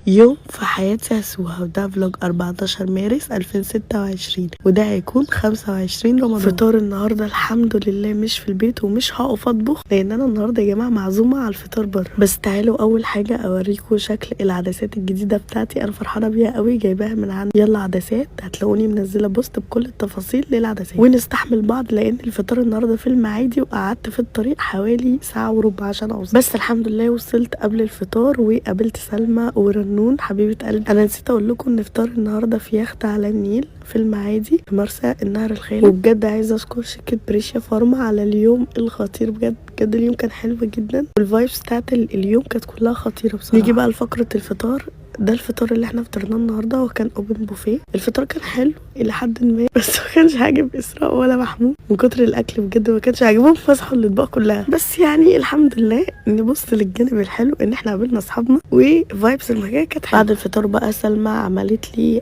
يوم في حياة ساسوها، وده فلوج 14 مارس 2026، وده هيكون 25 رمضان. فطار النهارده الحمد لله مش في البيت، ومش هقف اطبخ لان انا النهارده يا جماعه معزومه على الفطار بره. بس تعالوا اول حاجه اوريكم شكل العدسات الجديده بتاعتي، انا فرحانه بيها قوي، جايباها من عند يلا عدسات. هتلاقوني منزله بوست بكل التفاصيل للعدسات، ونستحمل بعض لان الفطار النهارده في المعادي، وقعدت في الطريق حوالي ساعه وربع عشان اوصل. بس الحمد لله وصلت قبل الفطار، وقابلت سلمى ورنون حبيبه قلبي. انا نسيت اقول لكم ان فطار النهارده في يخت على النيل في المعادي في مرسى النهر الخالي. وبجد عايزه اشكر شركه بريشيا فارما على اليوم الخطير، بجد بجد اليوم كان حلو جدا، والفايبس بتاعت اليوم كانت كلها خطيره بصراحه. نيجي بقى لفقره الفطار. ده الفطار اللي احنا فطرناه النهارده، وكان اوبن بوفيه. الفطار كان حلو الى حد ما، بس ما كانش عاجب اسراء ولا محمود من كتر الاكل، بجد ما كانش عاجبهم، مسحوا الاطباق كلها. بس يعني الحمد لله نبص للجانب الحلو ان احنا قابلنا اصحابنا، وفايبس المكان كانت حلوه. بعد الفطار بقى سلمى عملت لي